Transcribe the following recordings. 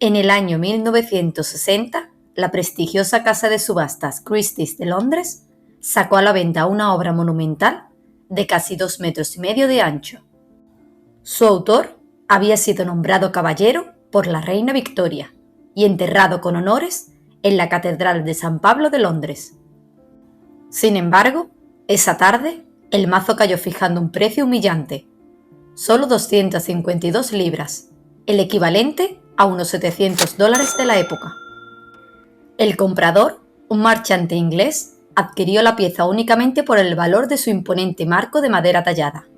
En el año 1960, la prestigiosa casa de subastas Christie's de Londres sacó a la venta una obra monumental de casi 2,5 metros de ancho. Su autor había sido nombrado caballero por la reina Victoria y enterrado con honores en la Catedral de San Pablo de Londres. Sin embargo, esa tarde el mazo cayó fijando un precio humillante, solo 252 libras, el equivalente a unos $700 de la época. El comprador, un marchante inglés, adquirió la pieza únicamente por el valor de su imponente marco de madera tallada.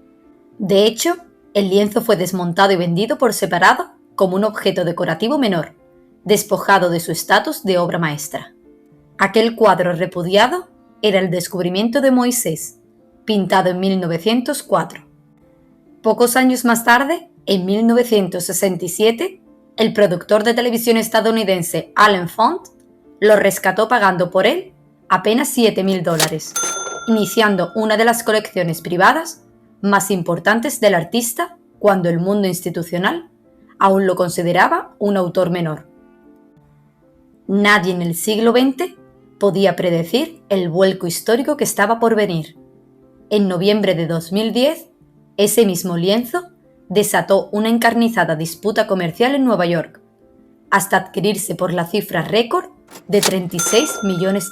De hecho, el lienzo fue desmontado y vendido por separado como un objeto decorativo menor, despojado de su estatus de obra maestra. Aquel cuadro repudiado era el descubrimiento de Moisés, pintado en 1904. Pocos años más tarde, en 1967, el productor de televisión estadounidense Allen Font lo rescató pagando por él apenas $7,000, iniciando una de las colecciones privadas más importantes del artista cuando el mundo institucional aún lo consideraba un autor menor. Nadie en el siglo XX podía predecir el vuelco histórico que estaba por venir. En noviembre de 2010, ese mismo lienzo desató una encarnizada disputa comercial en Nueva York, hasta adquirirse por la cifra récord de $36 millones.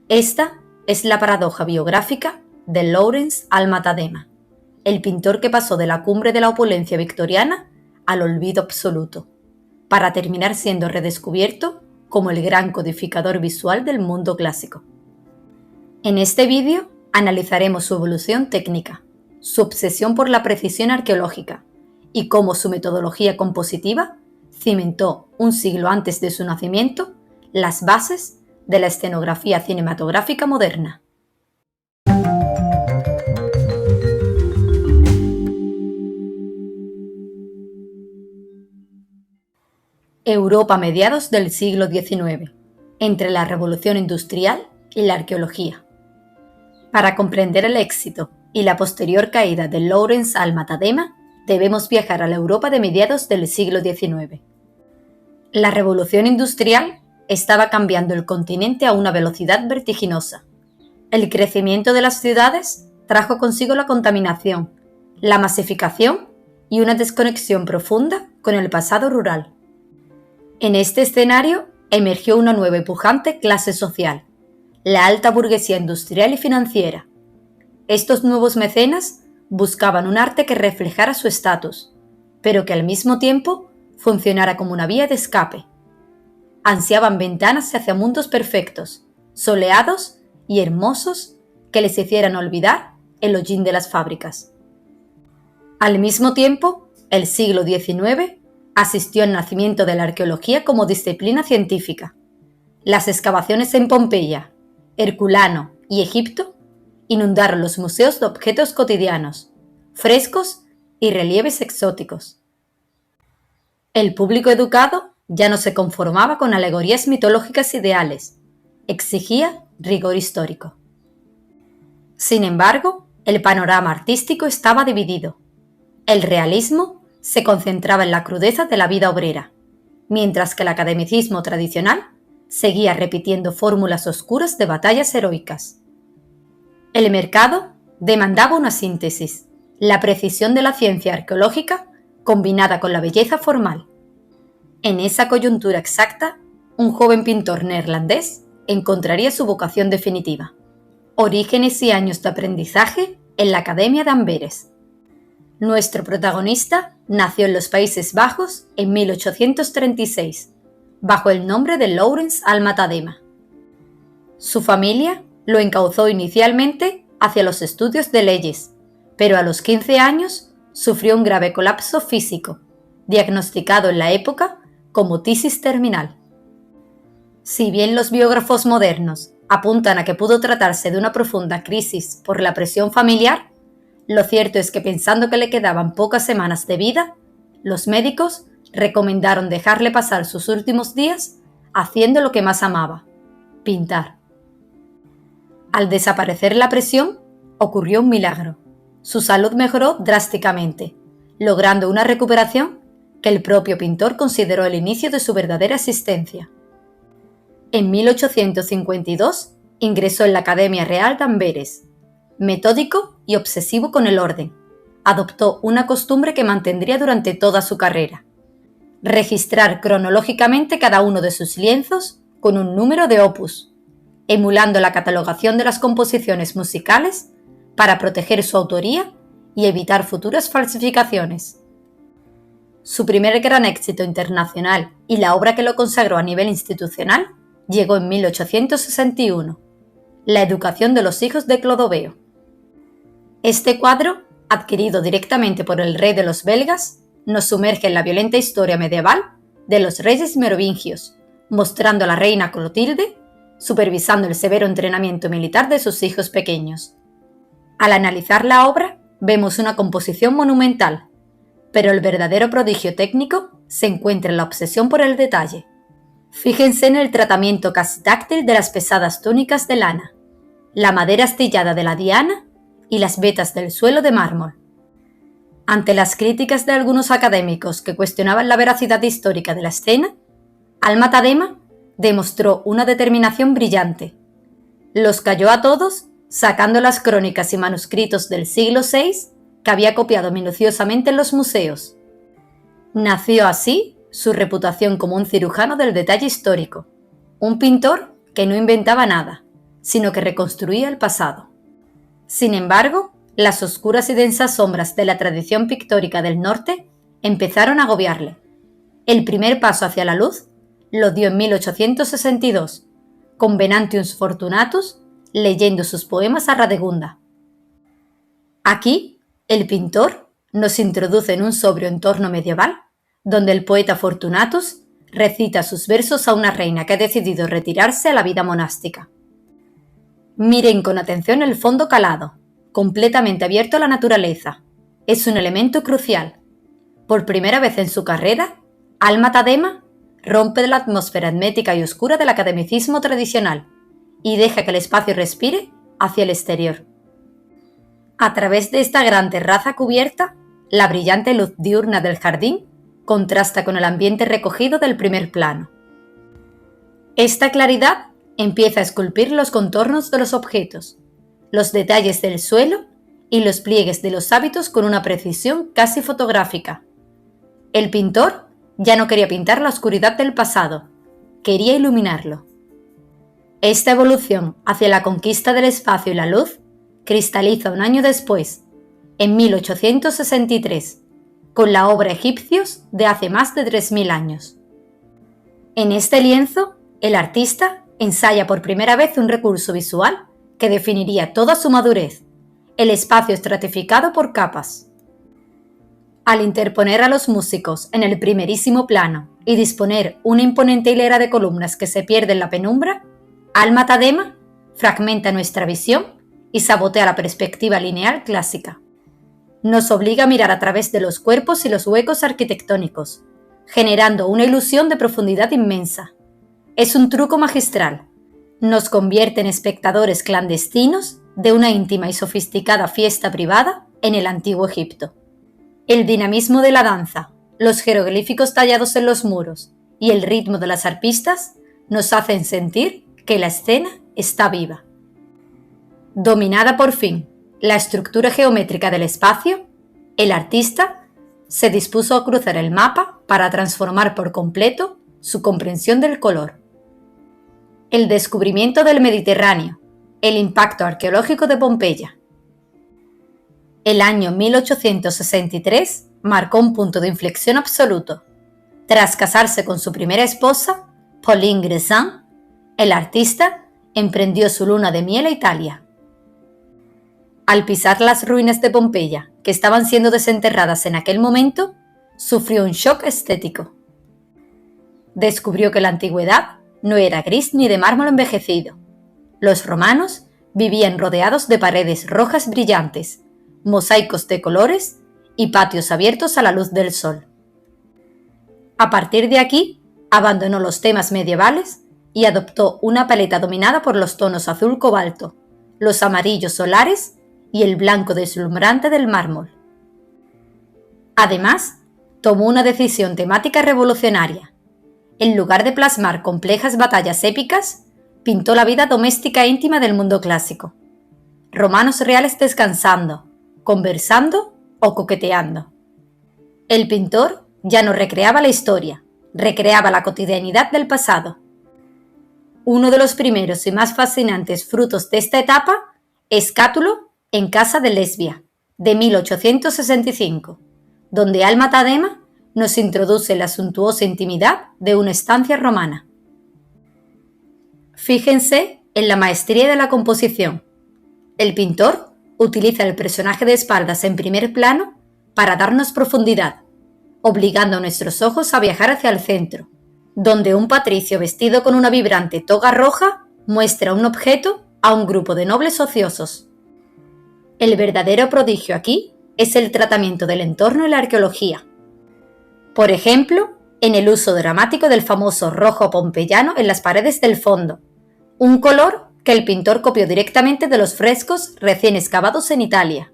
Esta es la paradoja biográfica de Lawrence Alma-Tadema, el pintor que pasó de la cumbre de la opulencia victoriana al olvido absoluto, para terminar siendo redescubierto como el gran codificador visual del mundo clásico. En este vídeo analizaremos su evolución técnica, su obsesión por la precisión arqueológica y cómo su metodología compositiva cimentó un siglo antes de su nacimiento las bases de la escenografía cinematográfica moderna. Europa a mediados del siglo XIX, entre la Revolución Industrial y la arqueología. Para comprender el éxito y la posterior caída de Lawrence Alma-Tadema, debemos viajar a la Europa de mediados del siglo XIX. La Revolución Industrial estaba cambiando el continente a una velocidad vertiginosa. El crecimiento de las ciudades trajo consigo la contaminación, la masificación y una desconexión profunda con el pasado rural. En este escenario emergió una nueva y pujante clase social, la alta burguesía industrial y financiera. Estos nuevos mecenas buscaban un arte que reflejara su estatus, pero que al mismo tiempo funcionara como una vía de escape. Ansiaban ventanas hacia mundos perfectos, soleados y hermosos que les hicieran olvidar el hollín de las fábricas. Al mismo tiempo, el siglo XIX asistió al nacimiento de la arqueología como disciplina científica. Las excavaciones en Pompeya, Herculano y Egipto inundaron los museos de objetos cotidianos, frescos y relieves exóticos. El público educado ya no se conformaba con alegorías mitológicas ideales, exigía rigor histórico. Sin embargo, el panorama artístico estaba dividido. El realismo se concentraba en la crudeza de la vida obrera, mientras que el academicismo tradicional seguía repitiendo fórmulas oscuras de batallas heroicas. El mercado demandaba una síntesis, la precisión de la ciencia arqueológica combinada con la belleza formal. En esa coyuntura exacta, un joven pintor neerlandés encontraría su vocación definitiva. Orígenes y años de aprendizaje en la Academia de Amberes. Nuestro protagonista nació en los Países Bajos en 1836, bajo el nombre de Lawrence Alma-Tadema. Su familia lo encauzó inicialmente hacia los estudios de leyes, pero a los 15 años sufrió un grave colapso físico, diagnosticado en la época como tisis terminal. Si bien los biógrafos modernos apuntan a que pudo tratarse de una profunda crisis por la presión familiar, lo cierto es que pensando que le quedaban pocas semanas de vida, los médicos recomendaron dejarle pasar sus últimos días haciendo lo que más amaba, pintar. Al desaparecer la presión, ocurrió un milagro. Su salud mejoró drásticamente, logrando una recuperación que el propio pintor consideró el inicio de su verdadera existencia. En 1852 ingresó en la Academia Real de Amberes. Metódico y obsesivo con el orden, adoptó una costumbre que mantendría durante toda su carrera: registrar cronológicamente cada uno de sus lienzos con un número de opus, emulando la catalogación de las composiciones musicales para proteger su autoría y evitar futuras falsificaciones. Su primer gran éxito internacional y la obra que lo consagró a nivel institucional llegó en 1861, La educación de los hijos de Clodoveo. Este cuadro, adquirido directamente por el rey de los belgas, nos sumerge en la violenta historia medieval de los reyes merovingios, mostrando a la reina Clotilde supervisando el severo entrenamiento militar de sus hijos pequeños. Al analizar la obra, vemos una composición monumental, pero el verdadero prodigio técnico se encuentra en la obsesión por el detalle. Fíjense en el tratamiento casi táctil de las pesadas túnicas de lana, la madera astillada de la diana y las vetas del suelo de mármol. Ante las críticas de algunos académicos que cuestionaban la veracidad histórica de la escena, Alma-Tadema demostró una determinación brillante. Los calló a todos, sacando las crónicas y manuscritos del siglo VI que había copiado minuciosamente en los museos. Nació así su reputación como un cirujano del detalle histórico, un pintor que no inventaba nada, sino que reconstruía el pasado. Sin embargo, las oscuras y densas sombras de la tradición pictórica del norte empezaron a agobiarle. El primer paso hacia la luz lo dio en 1862, con Venantius Fortunatus leyendo sus poemas a Radegunda. Aquí, el pintor nos introduce en un sobrio entorno medieval, donde el poeta Fortunatus recita sus versos a una reina que ha decidido retirarse a la vida monástica. Miren con atención el fondo calado, completamente abierto a la naturaleza. Es un elemento crucial. Por primera vez en su carrera, Alma-Tadema rompe la atmósfera hermética y oscura del academicismo tradicional y deja que el espacio respire hacia el exterior. A través de esta gran terraza cubierta, la brillante luz diurna del jardín contrasta con el ambiente recogido del primer plano. Esta claridad empieza a esculpir los contornos de los objetos, los detalles del suelo y los pliegues de los hábitos con una precisión casi fotográfica. El pintor ya no quería pintar la oscuridad del pasado, quería iluminarlo. Esta evolución hacia la conquista del espacio y la luz cristaliza un año después, en 1863, con la obra Egipcios de hace más de 3000 años. En este lienzo, el artista ensaya por primera vez un recurso visual que definiría toda su madurez, el espacio estratificado por capas. Al interponer a los músicos en el primerísimo plano y disponer una imponente hilera de columnas que se pierde en la penumbra, Alma-Tadema fragmenta nuestra visión y sabotea la perspectiva lineal clásica. Nos obliga a mirar a través de los cuerpos y los huecos arquitectónicos, generando una ilusión de profundidad inmensa. Es un truco magistral. Nos convierte en espectadores clandestinos de una íntima y sofisticada fiesta privada en el antiguo Egipto. El dinamismo de la danza, los jeroglíficos tallados en los muros y el ritmo de las arpistas nos hacen sentir que la escena está viva. Dominada por fin la estructura geométrica del espacio, el artista se dispuso a cruzar el mapa para transformar por completo su comprensión del color. El descubrimiento del Mediterráneo, el impacto arqueológico de Pompeya. El año 1863 marcó un punto de inflexión absoluto. Tras casarse con su primera esposa, Pauline Gressin, el artista emprendió su luna de miel a Italia. Al pisar las ruinas de Pompeya, que estaban siendo desenterradas en aquel momento, sufrió un shock estético. Descubrió que la antigüedad no era gris ni de mármol envejecido. Los romanos vivían rodeados de paredes rojas brillantes, mosaicos de colores y patios abiertos a la luz del sol. A partir de aquí, abandonó los temas medievales y adoptó una paleta dominada por los tonos azul cobalto, los amarillos solares y el blanco deslumbrante del mármol. Además, tomó una decisión temática revolucionaria. En lugar de plasmar complejas batallas épicas, pintó la vida doméstica e íntima del mundo clásico. Romanos reales descansando, conversando o coqueteando. El pintor ya no recreaba la historia, recreaba la cotidianidad del pasado. Uno de los primeros y más fascinantes frutos de esta etapa es Cátulo en casa de Lesbia, de 1865, donde Alma Tadema nos introduce la suntuosa intimidad de una estancia romana. Fíjense en la maestría de la composición. El pintor utiliza el personaje de espaldas en primer plano para darnos profundidad, obligando a nuestros ojos a viajar hacia el centro, donde un patricio vestido con una vibrante toga roja muestra un objeto a un grupo de nobles ociosos. El verdadero prodigio aquí es el tratamiento del entorno y la arqueología. Por ejemplo, en el uso dramático del famoso rojo pompeyano en las paredes del fondo, un color que el pintor copió directamente de los frescos recién excavados en Italia.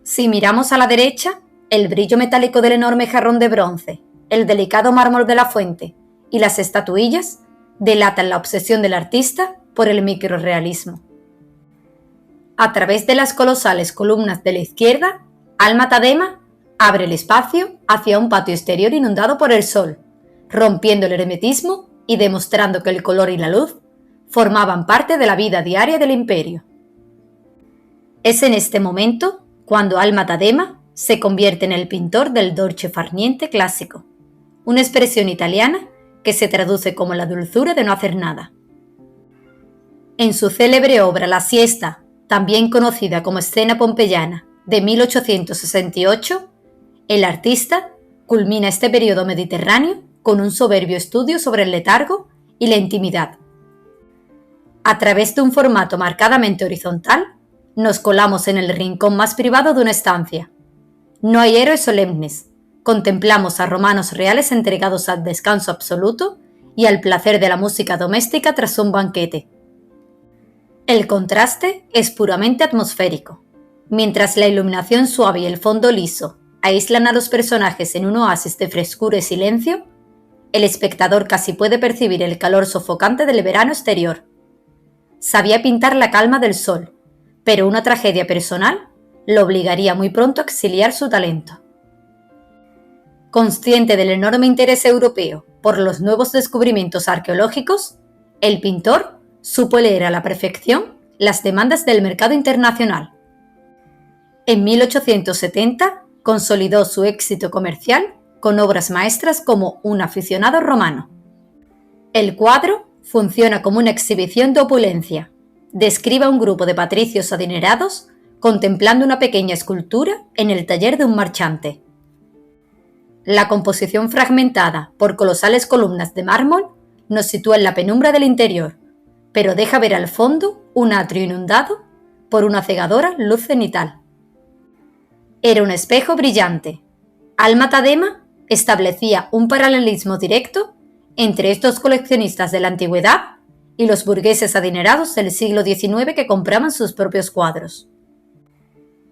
Si miramos a la derecha, el brillo metálico del enorme jarrón de bronce, el delicado mármol de la fuente y las estatuillas delatan la obsesión del artista por el microrrealismo. A través de las colosales columnas de la izquierda, Alma Tadema abre el espacio hacia un patio exterior inundado por el sol, rompiendo el hermetismo y demostrando que el color y la luz formaban parte de la vida diaria del imperio. Es en este momento cuando Alma Tadema se convierte en el pintor del dolce far niente clásico, una expresión italiana que se traduce como la dulzura de no hacer nada. En su célebre obra La siesta, también conocida como Escena pompeyana, de 1868, el artista culmina este periodo mediterráneo con un soberbio estudio sobre el letargo y la intimidad. A través de un formato marcadamente horizontal, nos colamos en el rincón más privado de una estancia. No hay héroes solemnes. Contemplamos a romanos reales entregados al descanso absoluto y al placer de la música doméstica tras un banquete. El contraste es puramente atmosférico. Mientras la iluminación suave y el fondo liso aíslan a los personajes en un oasis de frescura y silencio, el espectador casi puede percibir el calor sofocante del verano exterior. Sabía pintar la calma del sol, pero una tragedia personal lo obligaría muy pronto a exiliar su talento. Consciente del enorme interés europeo por los nuevos descubrimientos arqueológicos, el pintor supo leer a la perfección las demandas del mercado internacional. En 1870 consolidó su éxito comercial con obras maestras como Un aficionado romano. El cuadro funciona como una exhibición de opulencia. Describe a un grupo de patricios adinerados contemplando una pequeña escultura en el taller de un marchante. La composición fragmentada por colosales columnas de mármol nos sitúa en la penumbra del interior, pero deja ver al fondo un atrio inundado por una cegadora luz cenital. Era un espejo brillante. Alma Tadema establecía un paralelismo directo entre estos coleccionistas de la antigüedad y los burgueses adinerados del siglo XIX que compraban sus propios cuadros.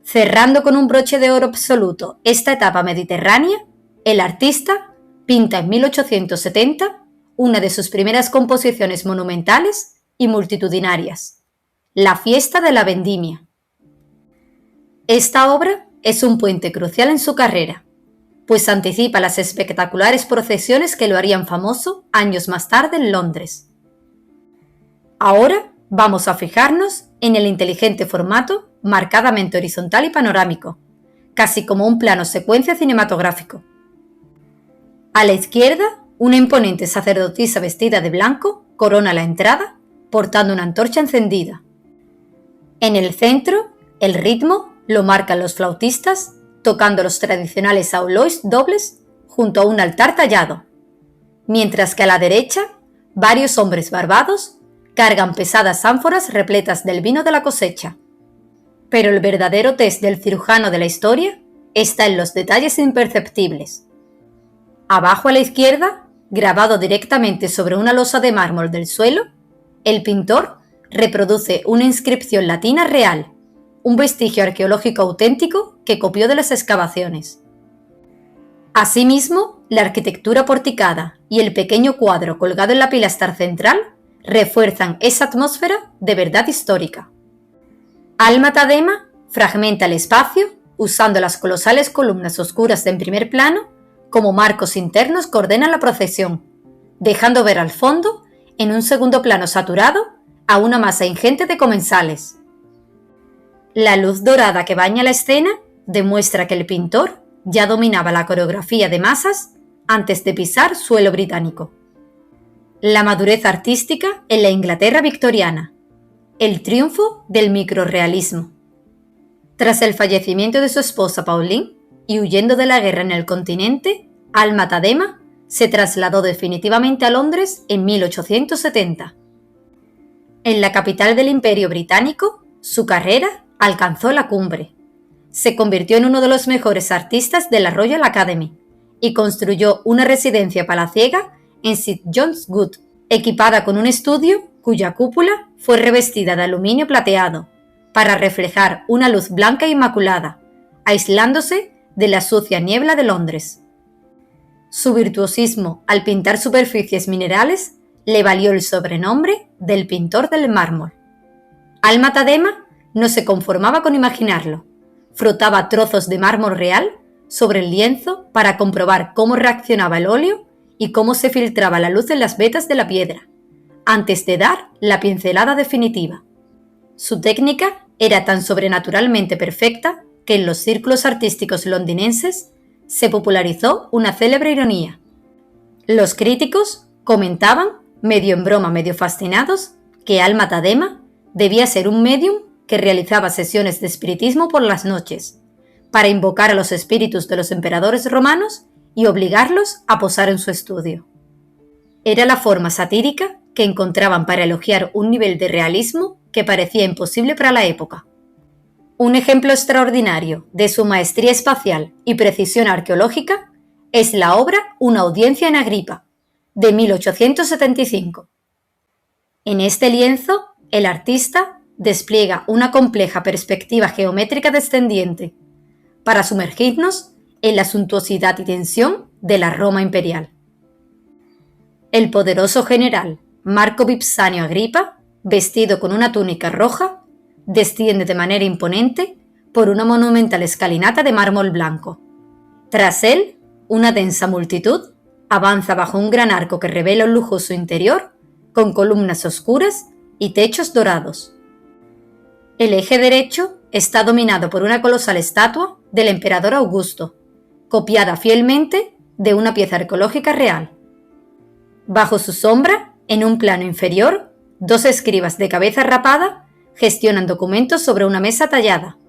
Cerrando con un broche de oro absoluto esta etapa mediterránea, el artista pinta en 1870 una de sus primeras composiciones monumentales y multitudinarias, La fiesta de la vendimia. Esta obra es un puente crucial en su carrera, pues anticipa las espectaculares procesiones que lo harían famoso años más tarde en Londres. Ahora vamos a fijarnos en el inteligente formato marcadamente horizontal y panorámico, casi como un plano secuencia cinematográfico. A la izquierda, una imponente sacerdotisa vestida de blanco corona la entrada, portando una antorcha encendida. En el centro, el ritmo lo marcan los flautistas, tocando los tradicionales aulois dobles junto a un altar tallado, mientras que a la derecha, varios hombres barbados cargan pesadas ánforas repletas del vino de la cosecha. Pero el verdadero test del cirujano de la historia está en los detalles imperceptibles. Abajo a la izquierda, grabado directamente sobre una losa de mármol del suelo, el pintor reproduce una inscripción latina real, un vestigio arqueológico auténtico que copió de las excavaciones. Asimismo, la arquitectura porticada y el pequeño cuadro colgado en la pilastra central refuerzan esa atmósfera de verdad histórica. Alma Tadema fragmenta el espacio usando las colosales columnas oscuras en primer plano como marcos internos que ordenan la procesión, dejando ver al fondo, en un segundo plano saturado, a una masa ingente de comensales. La luz dorada que baña la escena demuestra que el pintor ya dominaba la coreografía de masas antes de pisar suelo británico. La madurez artística en la Inglaterra victoriana. El triunfo del microrrealismo. Tras el fallecimiento de su esposa Pauline y huyendo de la guerra en el continente, Alma Tadema se trasladó definitivamente a Londres en 1870. En la capital del Imperio Británico, su carrera alcanzó la cumbre. Se convirtió en uno de los mejores artistas de la Royal Academy y construyó una residencia palaciega en St. John's Wood, equipada con un estudio cuya cúpula fue revestida de aluminio plateado para reflejar una luz blanca e inmaculada, aislándose de la sucia niebla de Londres. Su virtuosismo al pintar superficies minerales le valió el sobrenombre del pintor del mármol. Alma Tadema no se conformaba con imaginarlo. Frotaba trozos de mármol real sobre el lienzo para comprobar cómo reaccionaba el óleo y cómo se filtraba la luz en las vetas de la piedra, antes de dar la pincelada definitiva. Su técnica era tan sobrenaturalmente perfecta que en los círculos artísticos londinenses se popularizó una célebre ironía. Los críticos comentaban, medio en broma, medio fascinados, que Alma Tadema debía ser un médium que realizaba sesiones de espiritismo por las noches, para invocar a los espíritus de los emperadores romanos y obligarlos a posar en su estudio. Era la forma satírica que encontraban para elogiar un nivel de realismo que parecía imposible para la época. Un ejemplo extraordinario de su maestría espacial y precisión arqueológica es la obra Una audiencia en Agripa, de 1875. En este lienzo, el artista despliega una compleja perspectiva geométrica descendiente para sumergirnos en la suntuosidad y tensión de la Roma imperial. El poderoso general Marco Vipsanio Agripa, vestido con una túnica roja, desciende de manera imponente por una monumental escalinata de mármol blanco. Tras él, una densa multitud avanza bajo un gran arco que revela un lujoso interior con columnas oscuras y techos dorados. El eje derecho está dominado por una colosal estatua del emperador Augusto, copiada fielmente de una pieza arqueológica real. Bajo su sombra, en un plano inferior, dos escribas de cabeza rapada gestionan documentos sobre una mesa tallada,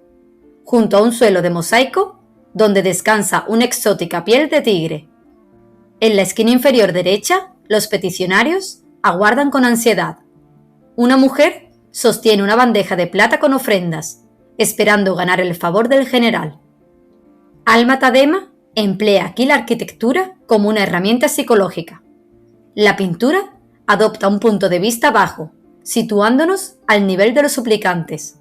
junto a un suelo de mosaico donde descansa una exótica piel de tigre. En la esquina inferior derecha, los peticionarios aguardan con ansiedad. Una mujer sostiene una bandeja de plata con ofrendas, esperando ganar el favor del general. Alma Tadema emplea aquí la arquitectura como una herramienta psicológica. La pintura adopta un punto de vista bajo, situándonos al nivel de los suplicantes.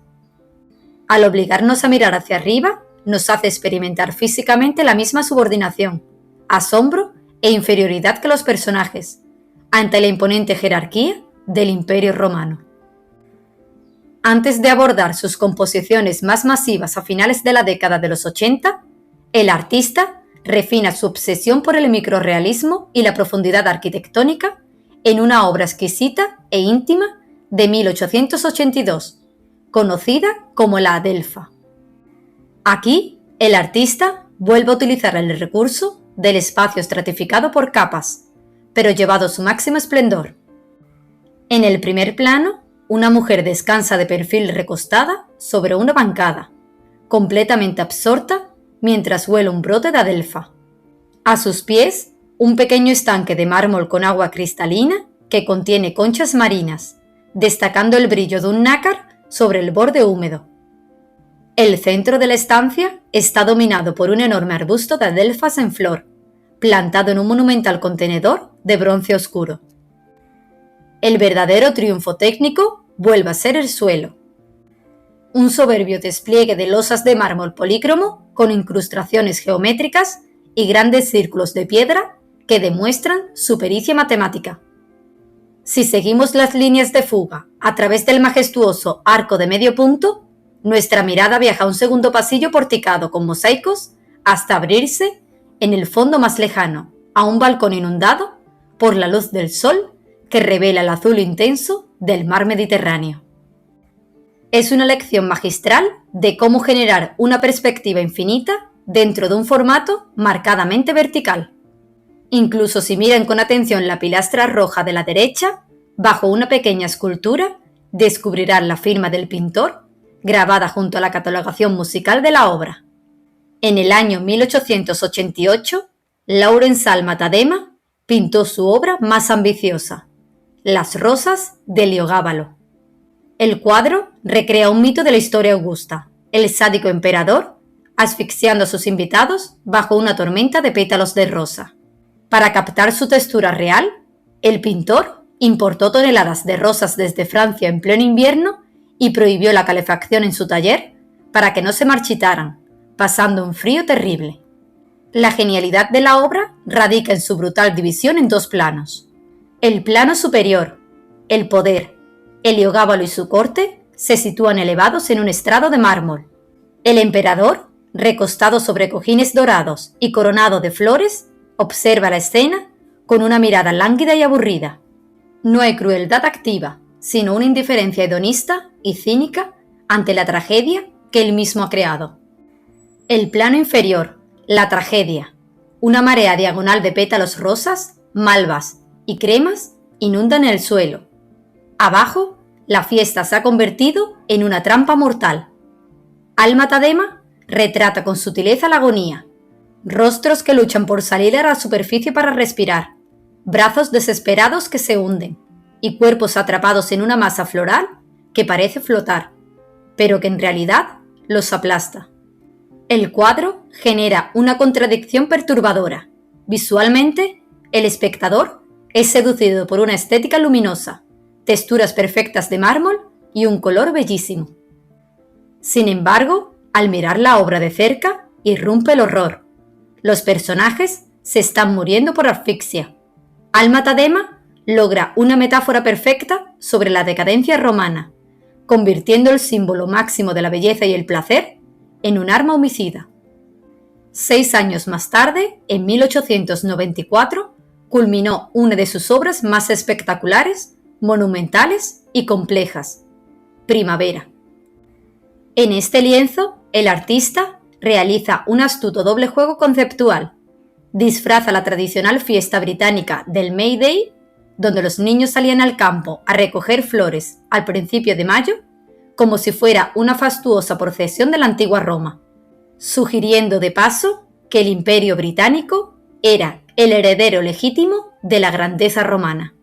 Al obligarnos a mirar hacia arriba, nos hace experimentar físicamente la misma subordinación, asombro e inferioridad que los personajes, ante la imponente jerarquía del Imperio Romano. Antes de abordar sus composiciones más masivas a finales de la década de los 80, el artista refina su obsesión por el microrrealismo y la profundidad arquitectónica en una obra exquisita e íntima de 1882, conocida como la Adelfa. Aquí, el artista vuelve a utilizar el recurso del espacio estratificado por capas, pero llevado a su máximo esplendor. En el primer plano, una mujer descansa de perfil recostada sobre una bancada, completamente absorta mientras huele un brote de adelfa. A sus pies, un pequeño estanque de mármol con agua cristalina que contiene conchas marinas, destacando el brillo de un nácar sobre el borde húmedo. El centro de la estancia está dominado por un enorme arbusto de adelfas en flor, plantado en un monumental contenedor de bronce oscuro. El verdadero triunfo técnico vuelve a ser el suelo. Un soberbio despliegue de losas de mármol polícromo con incrustaciones geométricas y grandes círculos de piedra que demuestran su pericia matemática. Si seguimos las líneas de fuga a través del majestuoso arco de medio punto, nuestra mirada viaja a un segundo pasillo porticado con mosaicos hasta abrirse, en el fondo más lejano, a un balcón inundado por la luz del sol que revela el azul intenso del mar Mediterráneo. Es una lección magistral de cómo generar una perspectiva infinita dentro de un formato marcadamente vertical. Incluso si miran con atención la pilastra roja de la derecha, bajo una pequeña escultura, descubrirán la firma del pintor grabada junto a la catalogación musical de la obra. En el año 1888, Laurens Alma Tadema pintó su obra más ambiciosa, Las rosas de Heliogábalo. El cuadro recrea un mito de la historia augusta, el sádico emperador asfixiando a sus invitados bajo una tormenta de pétalos de rosa. Para captar su textura real, el pintor importó toneladas de rosas desde Francia en pleno invierno y prohibió la calefacción en su taller para que no se marchitaran, pasando un frío terrible. La genialidad de la obra radica en su brutal división en dos planos. El plano superior, el poder, Heliogábalo y su corte se sitúan elevados en un estrado de mármol. El emperador, recostado sobre cojines dorados y coronado de flores, observa la escena con una mirada lánguida y aburrida. No hay crueldad activa, sino una indiferencia hedonista y cínica ante la tragedia que él mismo ha creado. El plano inferior, la tragedia. Una marea diagonal de pétalos rosas, malvas y cremas inundan el suelo. Abajo, la fiesta se ha convertido en una trampa mortal. Alma Tadema retrata con sutileza la agonía. Rostros que luchan por salir a la superficie para respirar, brazos desesperados que se hunden y cuerpos atrapados en una masa floral que parece flotar, pero que en realidad los aplasta. El cuadro genera una contradicción perturbadora. Visualmente, el espectador es seducido por una estética luminosa, texturas perfectas de mármol y un color bellísimo. Sin embargo, al mirar la obra de cerca, irrumpe el horror. Los personajes se están muriendo por asfixia. Alma Tadema logra una metáfora perfecta sobre la decadencia romana, convirtiendo el símbolo máximo de la belleza y el placer en un arma homicida. 6 años más tarde, en 1894, culminó una de sus obras más espectaculares, monumentales y complejas, Primavera. En este lienzo, el artista realiza un astuto doble juego conceptual. Disfraza la tradicional fiesta británica del May Day, donde los niños salían al campo a recoger flores al principio de mayo, como si fuera una fastuosa procesión de la antigua Roma, sugiriendo de paso que el Imperio británico era el heredero legítimo de la grandeza romana.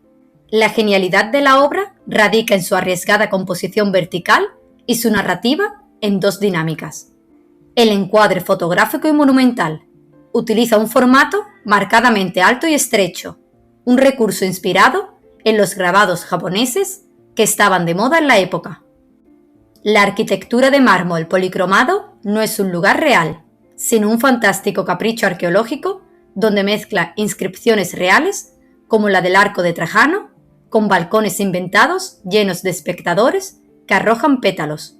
La genialidad de la obra radica en su arriesgada composición vertical y su narrativa en dos dinámicas. El encuadre fotográfico y monumental utiliza un formato marcadamente alto y estrecho, un recurso inspirado en los grabados japoneses que estaban de moda en la época. La arquitectura de mármol policromado no es un lugar real, sino un fantástico capricho arqueológico donde mezcla inscripciones reales, como la del Arco de Trajano, con balcones inventados llenos de espectadores que arrojan pétalos.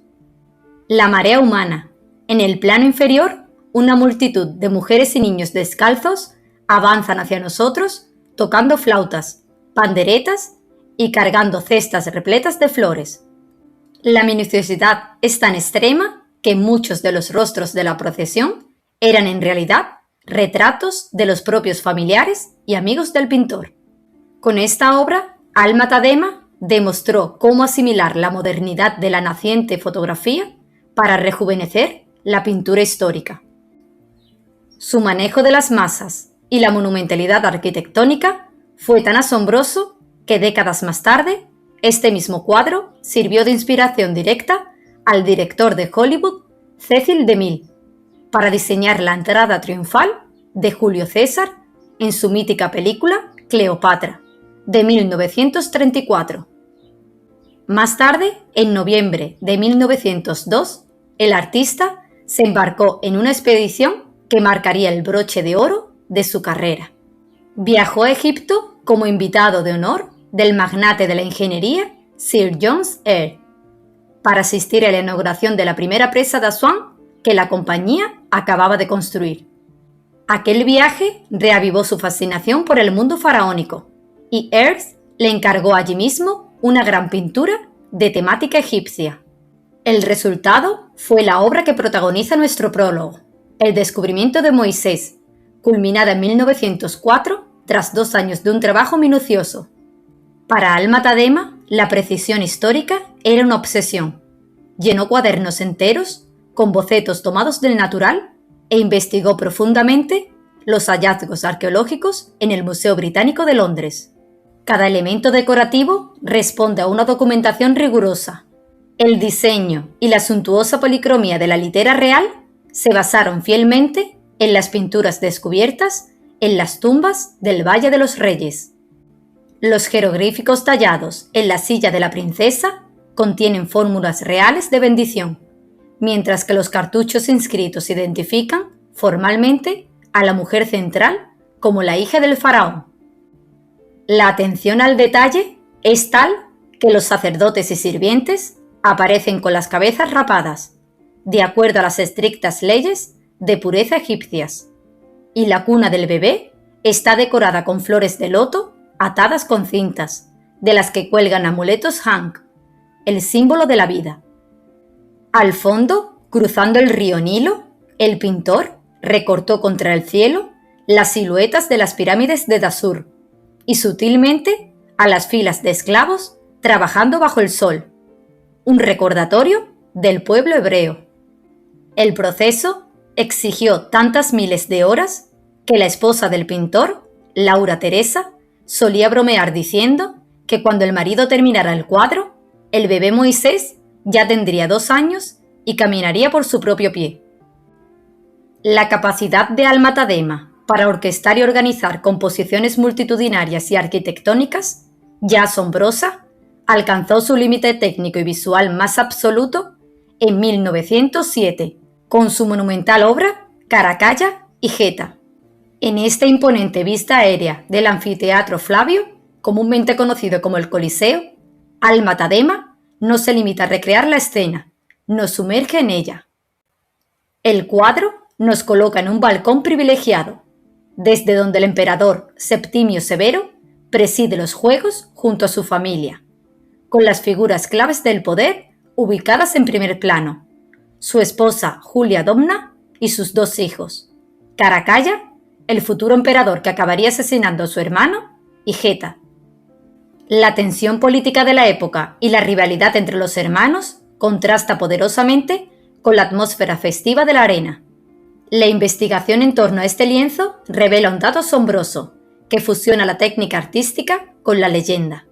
La marea humana. En el plano inferior, una multitud de mujeres y niños descalzos avanzan hacia nosotros tocando flautas, panderetas y cargando cestas repletas de flores. La minuciosidad es tan extrema que muchos de los rostros de la procesión eran en realidad retratos de los propios familiares y amigos del pintor. Con esta obra, Alma Tadema demostró cómo asimilar la modernidad de la naciente fotografía para rejuvenecer la pintura histórica. Su manejo de las masas y la monumentalidad arquitectónica fue tan asombroso que décadas más tarde, este mismo cuadro sirvió de inspiración directa al director de Hollywood, Cecil DeMille, para diseñar la entrada triunfal de Julio César en su mítica película Cleopatra, de 1934. Más tarde, en noviembre de 1902, el artista se embarcó en una expedición que marcaría el broche de oro de su carrera. Viajó a Egipto como invitado de honor del magnate de la ingeniería Sir John Eyre para asistir a la inauguración de la primera presa de Asuán que la compañía acababa de construir. Aquel viaje reavivó su fascinación por el mundo faraónico y Eyre le encargó allí mismo una gran pintura de temática egipcia. El resultado fue la obra que protagoniza nuestro prólogo, El descubrimiento de Moisés, culminada en 1904 tras 2 años de un trabajo minucioso. Para Alma-Tadema, la precisión histórica era una obsesión. Llenó cuadernos enteros con bocetos tomados del natural e investigó profundamente los hallazgos arqueológicos en el Museo Británico de Londres. Cada elemento decorativo responde a una documentación rigurosa. El diseño y la suntuosa policromía de la litera real se basaron fielmente en las pinturas descubiertas en las tumbas del Valle de los Reyes. Los jeroglíficos tallados en la silla de la princesa contienen fórmulas reales de bendición, mientras que los cartuchos inscritos identifican formalmente a la mujer central como la hija del faraón. La atención al detalle es tal que los sacerdotes y sirvientes aparecen con las cabezas rapadas, de acuerdo a las estrictas leyes de pureza egipcias, y la cuna del bebé está decorada con flores de loto atadas con cintas, de las que cuelgan amuletos Ankh, el símbolo de la vida. Al fondo, cruzando el río Nilo, el pintor recortó contra el cielo las siluetas de las pirámides de Dashur y sutilmente a las filas de esclavos trabajando bajo el sol, un recordatorio del pueblo hebreo. El proceso exigió tantas miles de horas que la esposa del pintor, Laura Teresa, solía bromear diciendo que cuando el marido terminara el cuadro, el bebé Moisés ya tendría 2 años y caminaría por su propio pie. La capacidad de Alma-Tadema para orquestar y organizar composiciones multitudinarias y arquitectónicas, ya asombrosa, alcanzó su límite técnico y visual más absoluto en 1907, con su monumental obra Caracalla y Geta. En esta imponente vista aérea del anfiteatro Flavio, comúnmente conocido como el Coliseo, Alma-Tadema no se limita a recrear la escena, nos sumerge en ella. El cuadro nos coloca en un balcón privilegiado, desde donde el emperador Septimio Severo preside los juegos junto a su familia, con las figuras claves del poder ubicadas en primer plano, su esposa Julia Domna y sus 2 hijos, Caracalla, el futuro emperador que acabaría asesinando a su hermano, y Geta. La tensión política de la época y la rivalidad entre los hermanos contrasta poderosamente con la atmósfera festiva de la arena. La investigación en torno a este lienzo revela un dato asombroso que fusiona la técnica artística con la leyenda.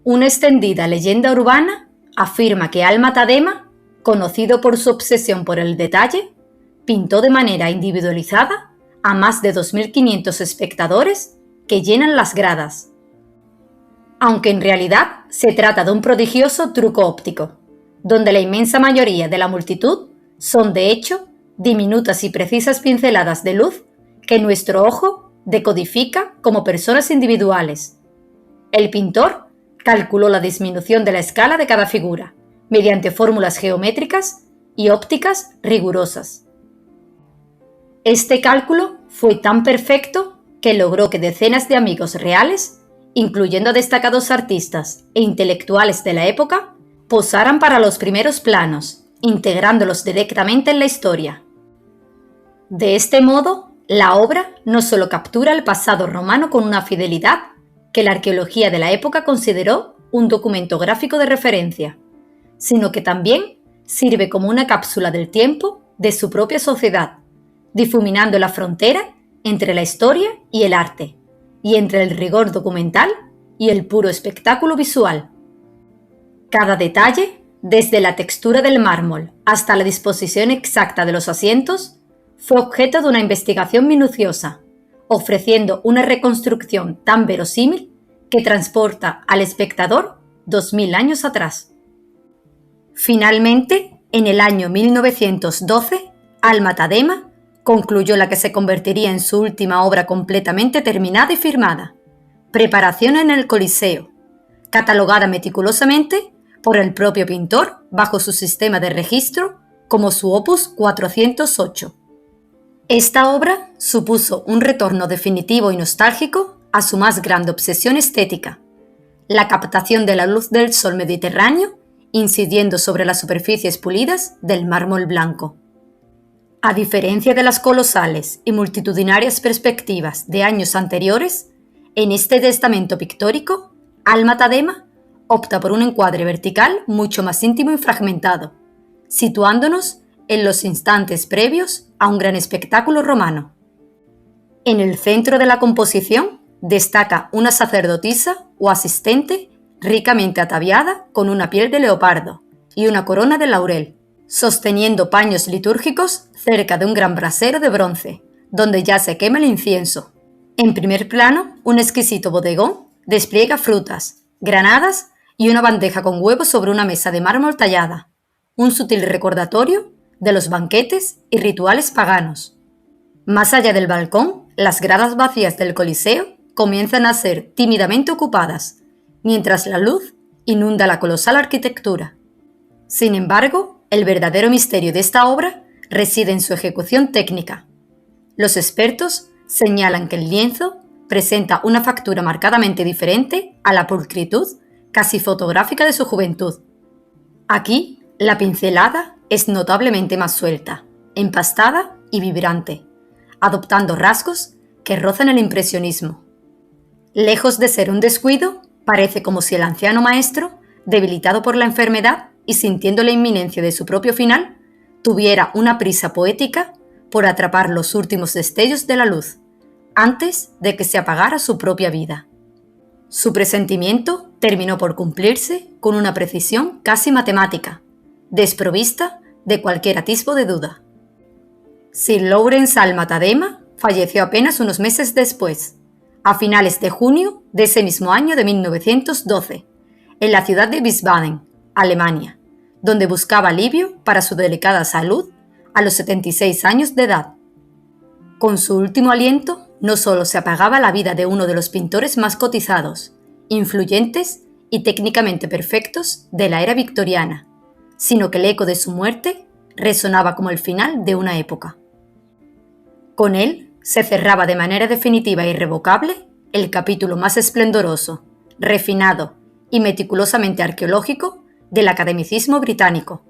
Una extendida leyenda urbana afirma que Alma-Tadema, conocido por su obsesión por el detalle, pintó de manera individualizada a más de 2.500 espectadores que llenan las gradas. Aunque en realidad se trata de un prodigioso truco óptico, donde la inmensa mayoría de la multitud son de hecho diminutas y precisas pinceladas de luz que nuestro ojo decodifica como personas individuales. El pintor calculó la disminución de la escala de cada figura mediante fórmulas geométricas y ópticas rigurosas. Este cálculo fue tan perfecto que logró que decenas de amigos reales, incluyendo destacados artistas e intelectuales de la época, posaran para los primeros planos, integrándolos directamente en la historia. De este modo, la obra no solo captura el pasado romano con una fidelidad que la arqueología de la época consideró un documento gráfico de referencia, sino que también sirve como una cápsula del tiempo de su propia sociedad, difuminando la frontera entre la historia y el arte, y entre el rigor documental y el puro espectáculo visual. Cada detalle, desde la textura del mármol hasta la disposición exacta de los asientos, fue objeto de una investigación minuciosa, ofreciendo una reconstrucción tan verosímil que transporta al espectador 2000 años atrás. Finalmente, en el año 1912, Alma-Tadema concluyó la que se convertiría en su última obra completamente terminada y firmada, Preparación en el Coliseo, catalogada meticulosamente por el propio pintor bajo su sistema de registro como su opus 408. Esta obra supuso un retorno definitivo y nostálgico a su más grande obsesión estética, la captación de la luz del sol mediterráneo incidiendo sobre las superficies pulidas del mármol blanco. A diferencia de las colosales y multitudinarias perspectivas de años anteriores, en este testamento pictórico, Alma Tadema opta por un encuadre vertical mucho más íntimo y fragmentado, situándonos en los instantes previos a un gran espectáculo romano. En el centro de la composición destaca una sacerdotisa o asistente ricamente ataviada con una piel de leopardo y una corona de laurel, sosteniendo paños litúrgicos cerca de un gran brasero de bronce, donde ya se quema el incienso. En primer plano, un exquisito bodegón despliega frutas, granadas y una bandeja con huevos sobre una mesa de mármol tallada, un sutil recordatorio de los banquetes y rituales paganos. Más allá del balcón, las gradas vacías del Coliseo comienzan a ser tímidamente ocupadas, mientras la luz inunda la colosal arquitectura. Sin embargo, el verdadero misterio de esta obra reside en su ejecución técnica. Los expertos señalan que el lienzo presenta una factura marcadamente diferente a la pulcritud casi fotográfica de su juventud. Aquí, la pincelada es notablemente más suelta, empastada y vibrante, adoptando rasgos que rozan el impresionismo. Lejos de ser un descuido, parece como si el anciano maestro, debilitado por la enfermedad y sintiendo la inminencia de su propio final, tuviera una prisa poética por atrapar los últimos destellos de la luz, antes de que se apagara su propia vida. Su presentimiento terminó por cumplirse con una precisión casi matemática, desprovista de cualquier atisbo de duda. Sir Lawrence Alma Tadema falleció apenas unos meses después, a finales de junio de ese mismo año de 1912, en la ciudad de Wiesbaden, Alemania, donde buscaba alivio para su delicada salud a los 76 años de edad. Con su último aliento, no solo se apagaba la vida de uno de los pintores más cotizados, influyentes y técnicamente perfectos de la era victoriana, sino que el eco de su muerte resonaba como el final de una época. Con él se cerraba de manera definitiva e irrevocable el capítulo más esplendoroso, refinado y meticulosamente arqueológico del academicismo británico,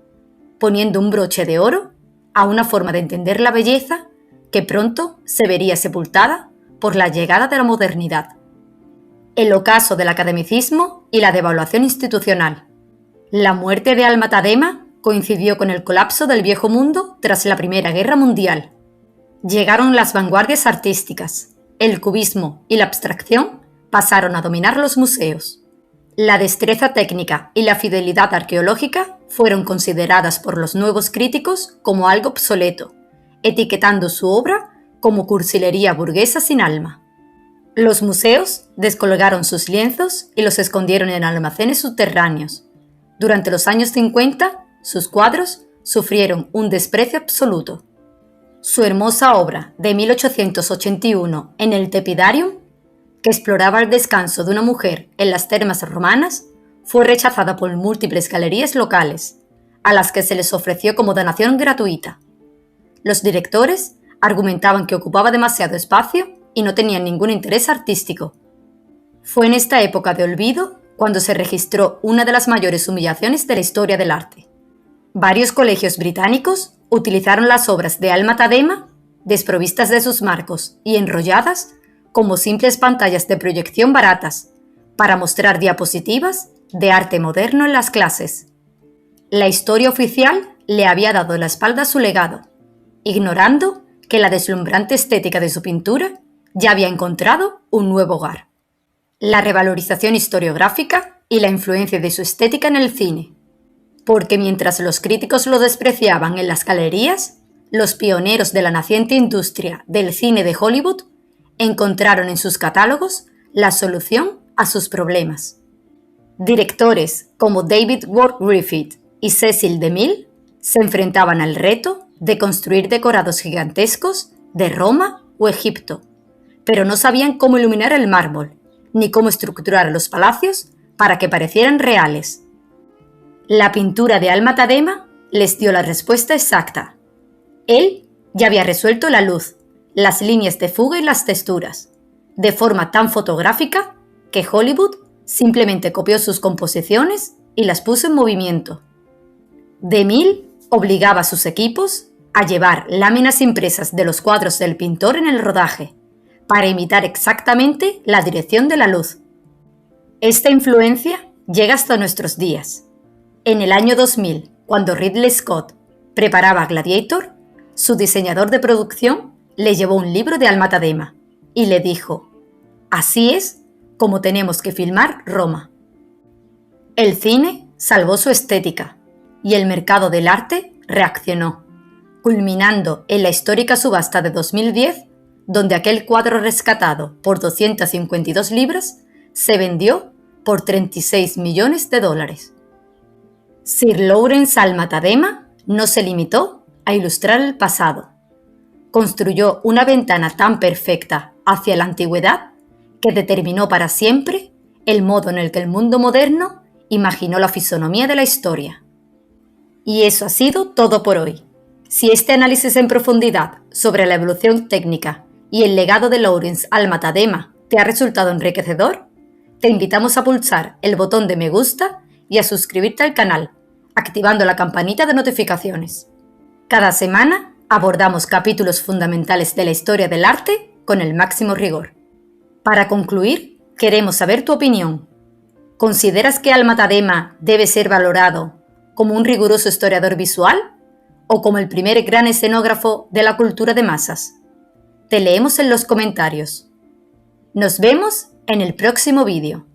poniendo un broche de oro a una forma de entender la belleza que pronto se vería sepultada por la llegada de la modernidad. El ocaso del academicismo y la devaluación institucional. La muerte de Alma Tadema coincidió con el colapso del viejo mundo tras la Primera Guerra Mundial. Llegaron las vanguardias artísticas, el cubismo y la abstracción pasaron a dominar los museos. La destreza técnica y la fidelidad arqueológica fueron consideradas por los nuevos críticos como algo obsoleto, etiquetando su obra como cursilería burguesa sin alma. Los museos descolgaron sus lienzos y los escondieron en almacenes subterráneos. Durante los años 50, sus cuadros sufrieron un desprecio absoluto. Su hermosa obra de 1881 en el Tepidarium, que exploraba el descanso de una mujer en las termas romanas, fue rechazada por múltiples galerías locales, a las que se les ofreció como donación gratuita. Los directores argumentaban que ocupaba demasiado espacio y no tenían ningún interés artístico. Fue en esta época de olvido cuando se registró una de las mayores humillaciones de la historia del arte. Varios colegios británicos utilizaron las obras de Alma Tadema, desprovistas de sus marcos y enrolladas, como simples pantallas de proyección baratas, para mostrar diapositivas de arte moderno en las clases. La historia oficial le había dado la espalda a su legado, ignorando que la deslumbrante estética de su pintura ya había encontrado un nuevo hogar. La revalorización historiográfica y la influencia de su estética en el cine. Porque mientras los críticos lo despreciaban en las galerías, los pioneros de la naciente industria del cine de Hollywood encontraron en sus catálogos la solución a sus problemas. Directores como David Ward Griffith y Cecil DeMille se enfrentaban al reto de construir decorados gigantescos de Roma o Egipto, pero no sabían cómo iluminar el mármol, ni cómo estructurar los palacios para que parecieran reales. La pintura de Alma-Tadema les dio la respuesta exacta. Él ya había resuelto la luz, las líneas de fuga y las texturas, de forma tan fotográfica que Hollywood simplemente copió sus composiciones y las puso en movimiento. DeMille obligaba a sus equipos a llevar láminas impresas de los cuadros del pintor en el rodaje, para imitar exactamente la dirección de la luz. Esta influencia llega hasta nuestros días. En el año 2000, cuando Ridley Scott preparaba Gladiator, su diseñador de producción le llevó un libro de Alma-Tadema y le dijo: «Así es como tenemos que filmar Roma». El cine salvó su estética y el mercado del arte reaccionó, culminando en la histórica subasta de 2010, donde aquel cuadro rescatado por 252 libras se vendió por $36 millones. Sir Lawrence Alma-Tadema no se limitó a ilustrar el pasado. Construyó una ventana tan perfecta hacia la antigüedad que determinó para siempre el modo en el que el mundo moderno imaginó la fisonomía de la historia. Y eso ha sido todo por hoy. Si este análisis en profundidad sobre la evolución técnica y el legado de Lawrence Alma-Tadema te ha resultado enriquecedor, te invitamos a pulsar el botón de me gusta y a suscribirte al canal, activando la campanita de notificaciones. Cada semana abordamos capítulos fundamentales de la historia del arte con el máximo rigor. Para concluir, queremos saber tu opinión. ¿Consideras que Alma-Tadema debe ser valorado como un riguroso historiador visual o como el primer gran escenógrafo de la cultura de masas? Te leemos en los comentarios. Nos vemos en el próximo vídeo.